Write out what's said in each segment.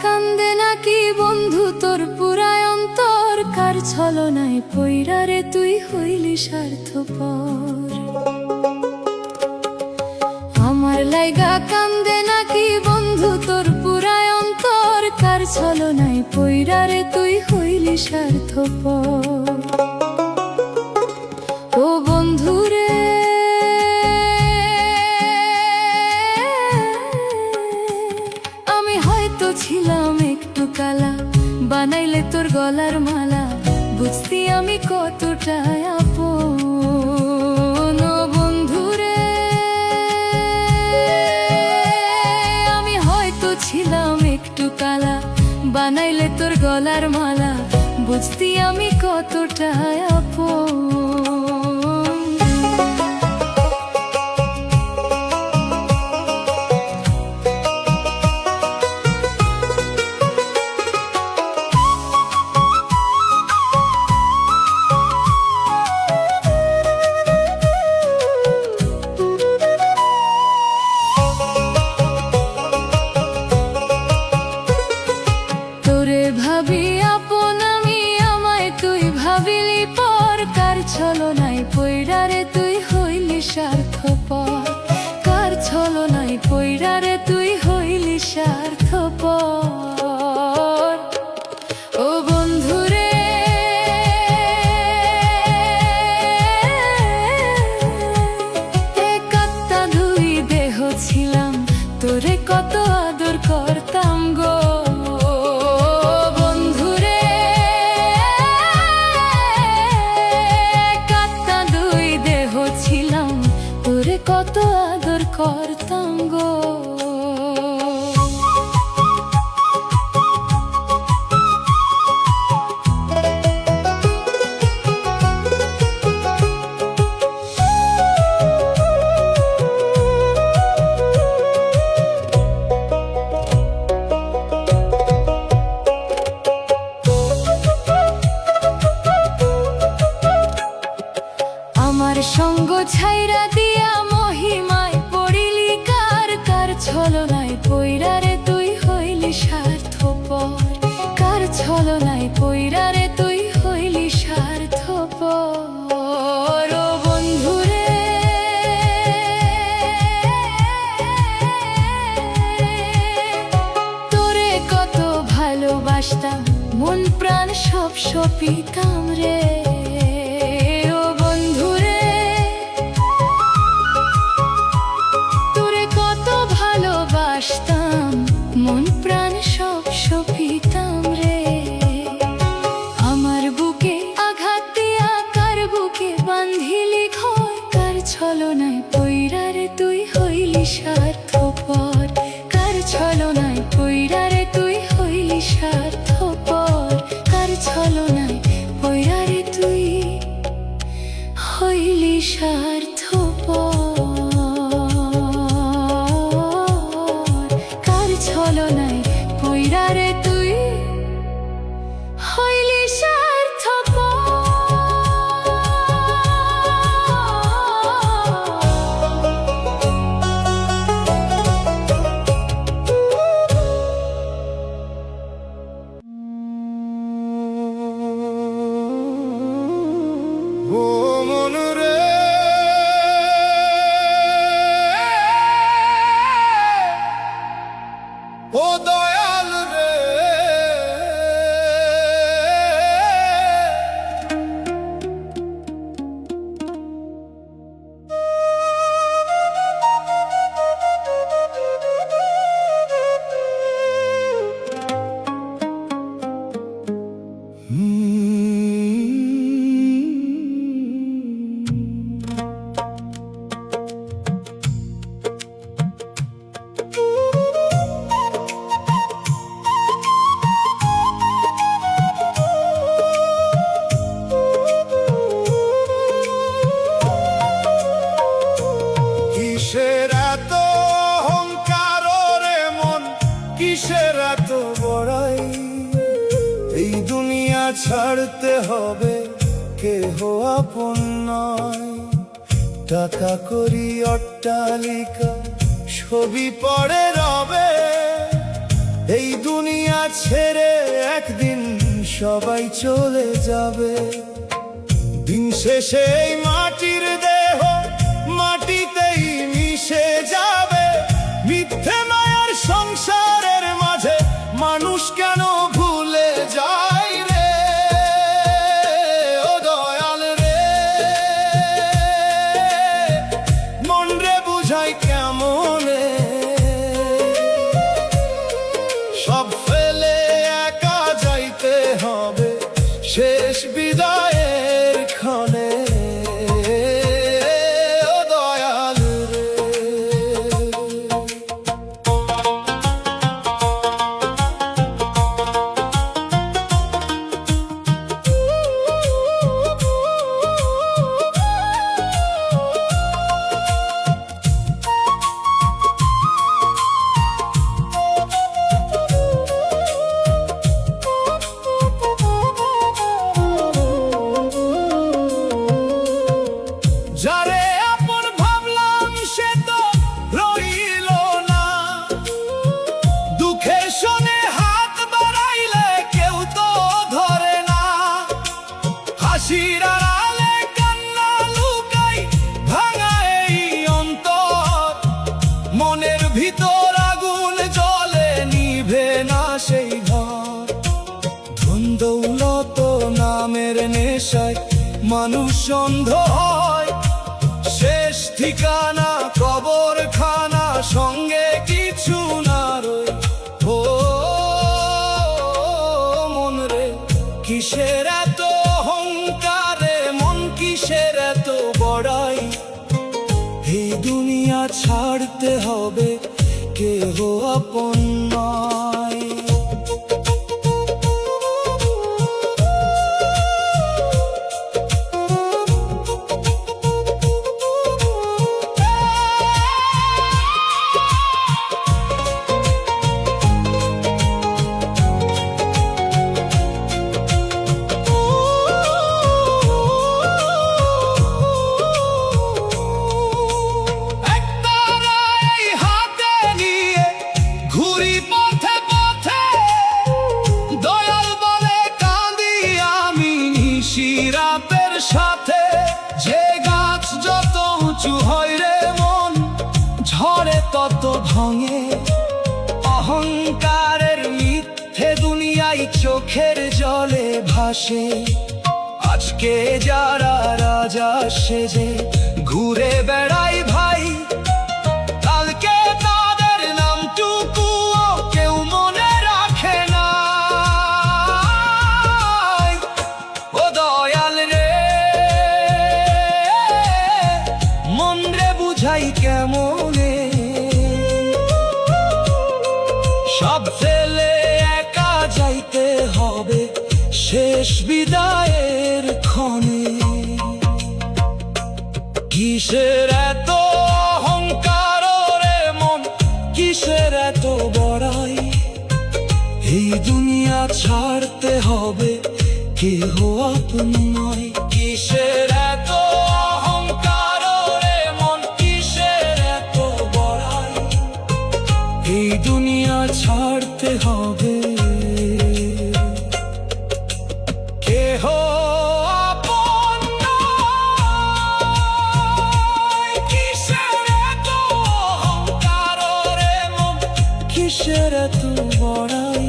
কান্দে নাকি বন্ধু তোর পুরায় অন্তর, কার ছলনায় পইরা রে তুই হইলি স্বার্থপর। আমার লাইগা কান্দে নাকি বন্ধু তোর পুরায় অন্তর, কার ছলনায় পইরা রে তুই হইলি স্বার্থপর। ও বন্ধু রে ছিলাম একটু কালা, বানাইলে তোর গলার মালা, বুঝতি আমি কতটা আপন। ও বন্ধুরে আমি হয়তো ছিলাম একটু কালা, বানাইলে তোর গলার মালা, বুঝতি আমি কতটা আপন। ভাবি আপন আমি, আমায় তুই ভাবিলি পর, কার ছলনায় পইরা রে তুই হইলি স্বার্থপর, কার ছলনায় পইরা রে তুই হইলি স্বার্থপর। ও বন্ধুরে এক আত্মা দুই দেহ ছিলাম, তোরে কত আদর করতাম গো। কত আদর করতাম গো। আমার সঙ্গ ছাইরা দিয়া মহিমায় পড়িলি কার, কার ছলনায় পইরা রে তুই হইলি স্বার্থপর, কার ছলনায় পইরা রে তুই হইলি স্বার্থপর। ও বন্ধুরে তোরে কত ভালোবাসতাম, মন প্রাণ সব সপিতাম রে। মন প্রাণ সব সপিতাম রে। আমার বুকে আঘাত দিয়া কার বুকে বান্ধিলি ঘর, কার ছলনায় পইরা রে তুই হইলি স্বার্থপর, কার ছলনায় পইরা রে তুই হইলি স্বার্থপর, কার ছলনায় পইরা রে তুই হইলি স্বার্থপর, ছাড়তে হবে, কেহ আপন নয়। টাকা করি অট্টালিকা ছবি পড়ে রবে, এই দুনিয়া ছেড়ে একদিন সবাই চলে যাবে। দিন শেষে এই মাটির দেহ মাটিতেই মিশে যাবে। মিথ্যে মায়ার সংসারের মাঝে মানুষ কেন ভুলে যায় রে? ও দয়াল রে, মন রে বুঝাই কেমনে? সব ফেলে একা যাইতে হবে শেষ বিদায়ের ক্ষণে। ও দয়াল রে, যারে আপন ভাবলাম সে তো রইল না। দুঃখের শোনে হাত বাড়াইলে কেউ তো ধরে না। হাসির আড়ালে কান্না লুকাই ভাঙা এই অন্তর। মনের ভিতর আগুন জ্বলে নিভে না সেই ঘর। ধন দৌলত নামের নেশায় মানুষ অন্ধ হয়। শেষ ঠিকানা কবরখানা, সঙ্গে কিছু না রই। ও মন রে, কিসের এত অহংকারে? মন কিসের এত বড়াই? এই দুনিয়া ছাড়তে হবে, কেহ আপন নয়। রাতের সাথে যে গাছ যত উঁচু হয় রে মন, ঝড়ে তত ভাঙে। অহংকারের মিথ্যে দুনিয়ায় চোখের জলে ভাসে। আজকে যারা রাজা সেজে ঘুরে বেড়াই ভাই, কালকে তাদের নামটুকুও কেউ মনে রাখে না। ও দয়াল রে, মন রে বুঝাই কেমনে? সব ফেলে একা যাইতে হবে শেষ বিদায়ের ক্ষণে। কিসের এত অহংকার রে মন, কিসের এত বড়াই? এই দুনিয়া ছাড়তে হবে, কেহ আপন নয়। কিসের এত অহংকার রে মন, কিসের এত বড়াই? এই দুনিয়া ছাড়তে হবে, কেহ আপন নয়। কিসের এত অহংকার রে মন, কিসের এত বড়াই?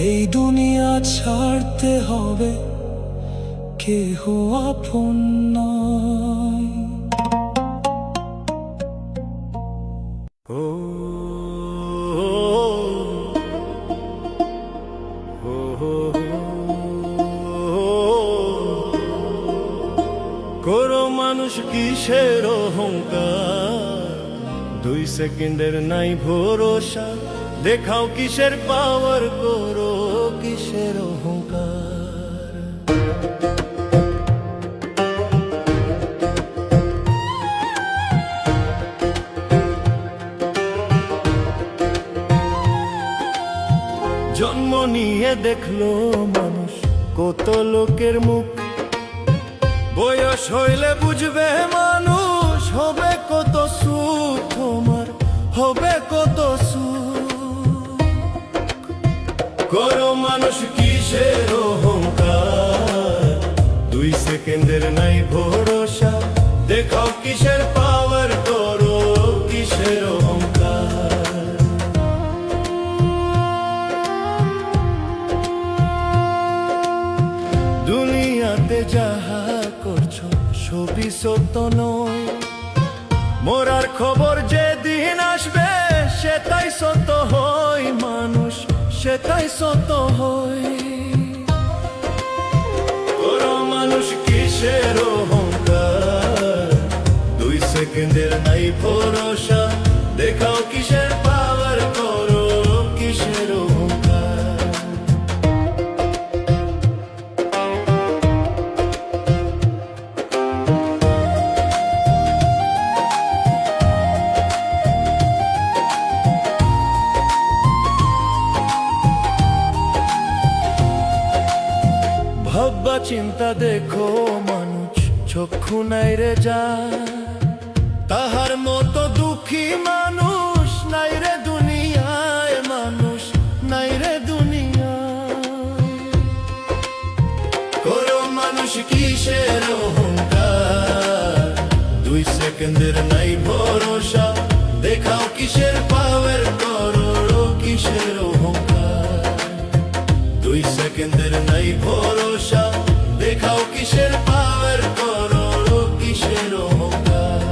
এই দুনিয়া ছাড়তে হবে, কেহ আপন নয়। ও করো মানুষ কিসের অহংকার? 2 সেকেন্ডের নাই ভরসা, দেখাও কিসের পাওয়ার, করো কিসের অহংকার? জন্ম নিয়ে দেখলো মানুষ কত লোকের মুখ। বয়স হইলে বুঝবে মানুষ, হবে কত সুখ তোমার, হবে কত সুখ। করো মানুষ কিসের অহংকার, 2 সেকেন্ডের নাই ভরসা, দেখাও কিসের পাওয়ার, করো কিসের অহংকার। দুনিয়াতে যাহা করছো সবই সত্য নয়, মরার খবর যেদিন আসবে সেটাই সত্য হয় মানুষ, সেটাই সত্য হয়। করো মানুষ কিসের অহংকার, 2 সেকেন্ডের নাই ভরসা, দেখাও কিসের পাওয়ার, করো কিসের অহংকার। ভাববা চিন্তা দেখো মানুষ, চক্ষু নাই রে যা, তাহার মতো দুঃখী মানুষ নাই রে দুনিয়ায়, মানুষ নাই রে দুনিয়ায়। করো মানুষ কিসের অহংকার, 2 সেকেন্ডের নাই ভরসা, দেখাও কিসের পাওয়ার, করো কিসের অহংকার। 2 সেকেন্ডের নাই ভরসা, দেখাও কিসের পাওয়ার, করো কিসের অহংকার।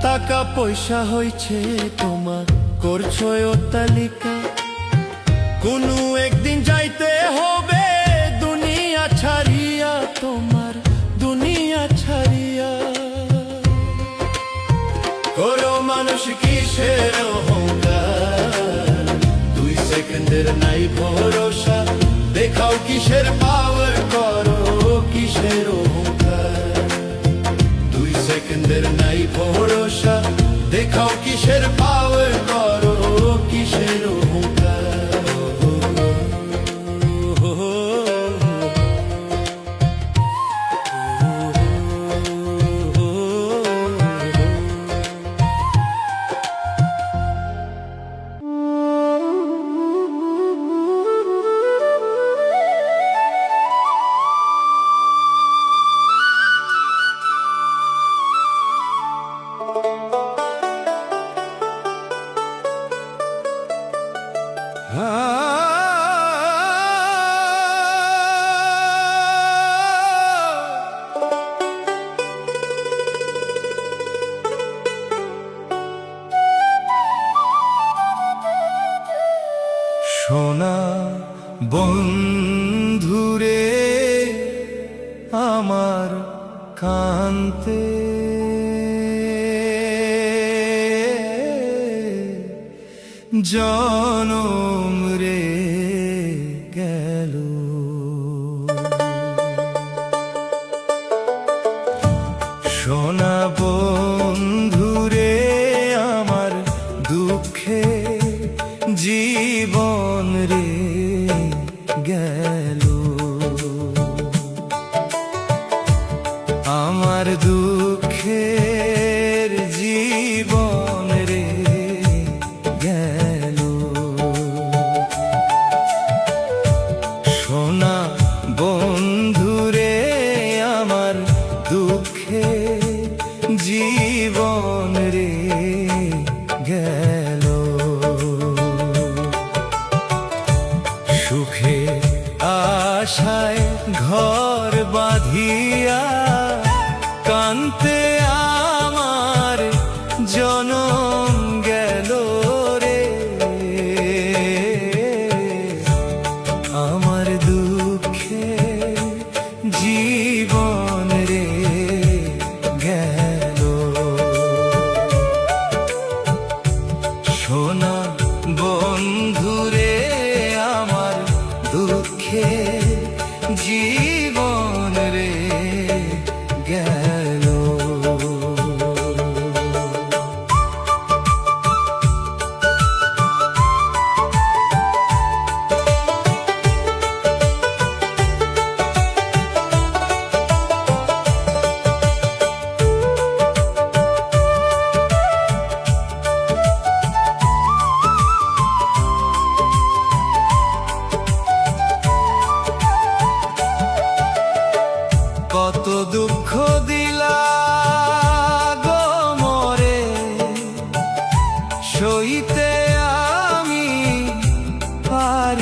টাকা পয়সা হয়েছে তোমার, করছো অট্টালিকা, কোনো একদিন যাইতে হবে দুনিয়া ছাড়িয়া, তোমার দুনিয়া ছাড়িয়া। করো মানুষ কিসের অহংকার, 2 সেকেন্ডের নাই ভরসা, দেখাও কিসের পাওয়ার, করো কিসের অহংকার। 2 সেকেন্ডের নাই ভরসা, দেখাও কিসের পাওয়ার, করো কিসের অহংকার। সোনা বন্ধুরে আমার কান্তে, জনম রে গেল। সোনা বন্ধুরে আমার দুঃখে জীবন রে গেল, আমার দুঃখের জীবন রে গেল। সোনা বন্ধুরে আমার দুঃখের জীবন রে গেল। সুখে আশায় ঘর বাঁধিয়া কান্তে আমার জনম গেল রে, আমার দুঃখে জীবন রে গেল। সোনা বন্ধুরে আমার দুঃখে জীবন রে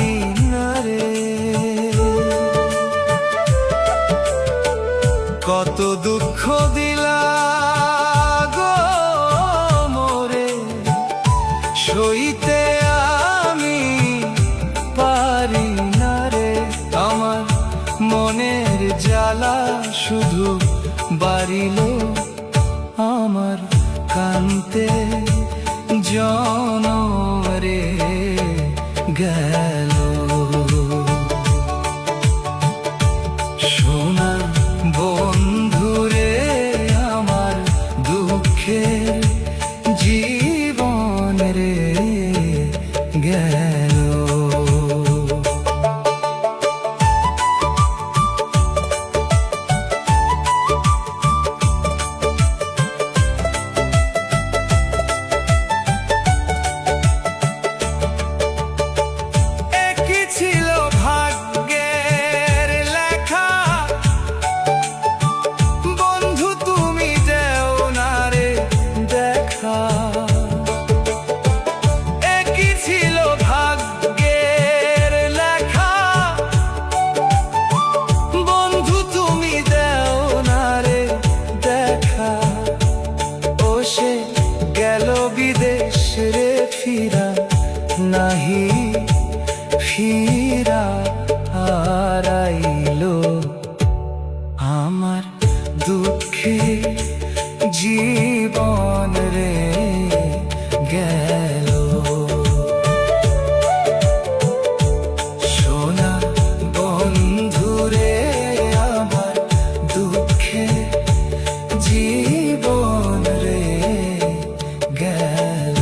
পারি না রে। কত দুঃখ দিলা গো মোরে, সইতে আমি পারি না রে। আমার মনের জ্বালা শুধু বাড়িল, আমার কান্তে জনম রে গেল। সোনা বন্ধুরে আমার দুঃখের জীবন রে গেল। একই ছিল ভাগ্যের লেখা, বন্ধু তুমি দেও না রে দেখা। একই ছিল ভাগ্যের লেখা, বন্ধু তুমি দেও না রে দেখা। ও সে গেল বিদেশ রে ফিরা নাহি ফিরা হারাইলো। আমার দুঃখে জীবন রে গেল। সোনা বন্ধুরে আমার দুঃখে জীবন রে গেল।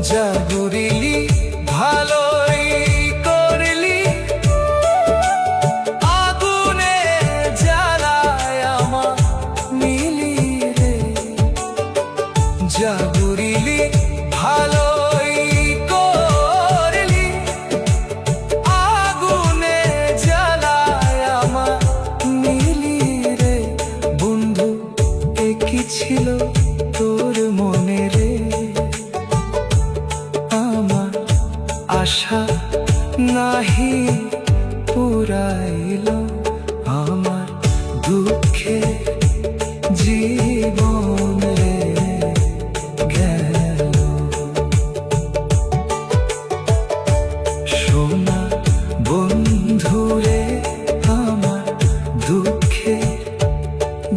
যা ঘুরিলি ভালোই করলি, আগুনে জ্বালায় আমার মিলি রে। যা ঘুরিলি ভালোই করলি, আগুনে জ্বালায় আমার মিলি রে। বন্ধু একই ছিল তোর মনে রে, আমার আশা নাহি পুরাইল। আমার দুঃখে জীবন রে গেল। সোনা বন্ধুরে আমার দুঃখে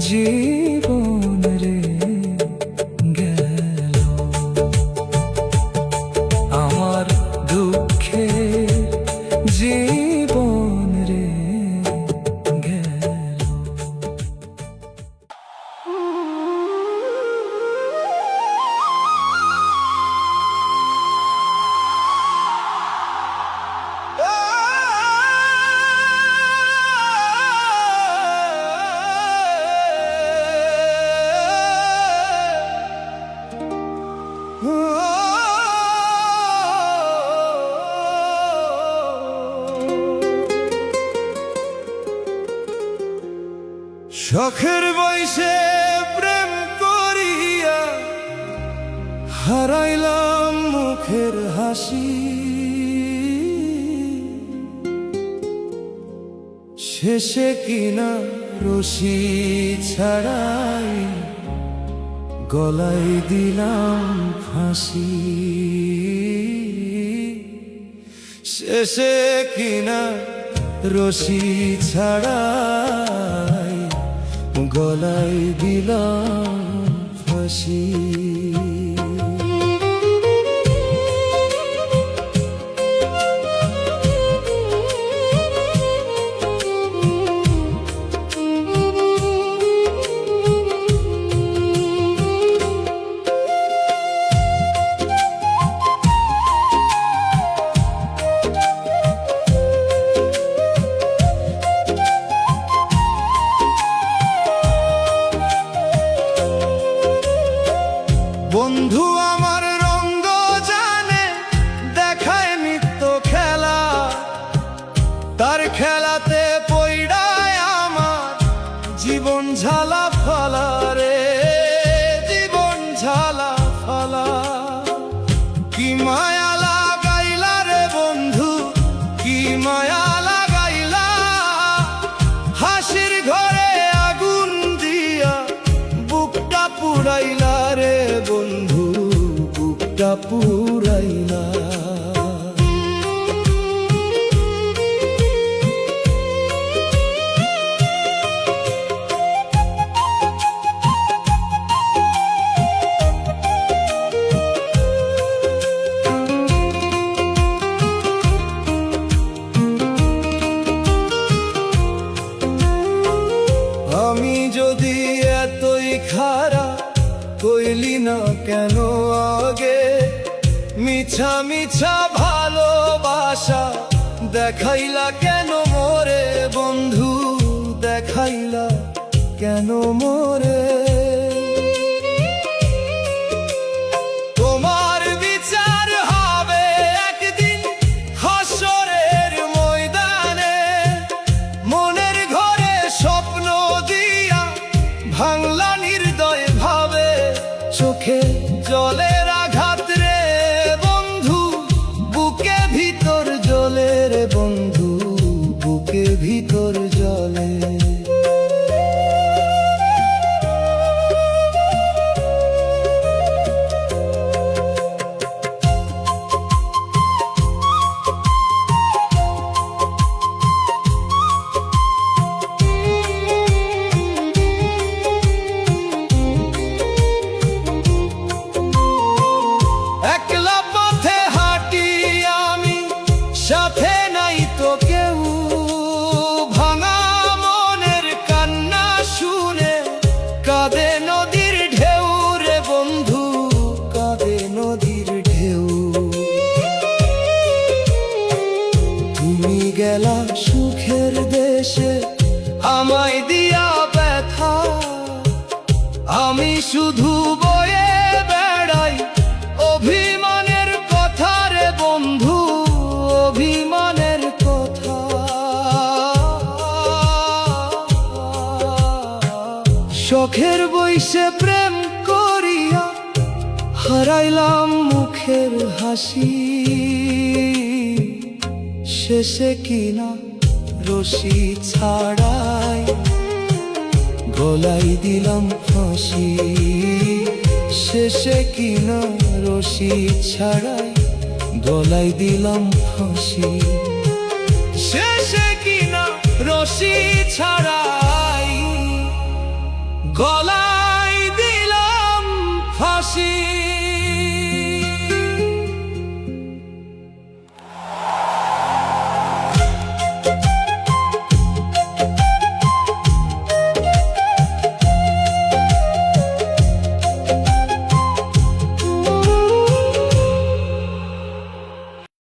জীবন রে গেল। আমার দুঃখে জীবন রে গেল। শখের বয়সে প্রেম করিয়া হারাইলাম মুখের হাসি, শেষে কিনা রশি ছাড়াই গলায় দিলাম ফাঁসি। শেষে কিনা রশি ছাড়াই গলায় দিলাম ফাঁসি। মিছা মিছা ভালোবাসা দেখাইলা কেন মোরে বন্ধু, দেখাইলা কেন মোরে? তোমার বিচার হবে একদিন হাসরের ময়দানে, মনের ঘরে স্বপ্ন দিয়া ভাঙলা নির্দয় ভাবে, চোখে জলের আঘাত রে বন্ধু, বুকে ভিতর জ্বলে রে বন্ধু, বুকে ভিতর জ্বলে। একলা পথে হাঁটি আমি, সাথে নাই তো কেউ, ভাঙা মনের কান্না শুনে কাঁদে নদীর ঢেউ রে বন্ধু, কাঁদে নদীর ঢেউ। তুমি গেলা সুখের দেশে আমায় দিয়া ব্যথা, আমি শুধু বয়ে বেড়াই অভিমানের কথা রে বন্ধু, অভিমানের কথা। শখের বইসে প্রেম করিয়া হারাইলাম মুখের হাসি, শেষে কিনা রশি ছাড়াই গলাই দিলাম ফাঁসি, শেষে কিনা রশি ছাড়াই গলাই দিলাম ফাঁসি, শেষে কিনা রশি ছাড়াই গলাই দিলাম ফাঁসি।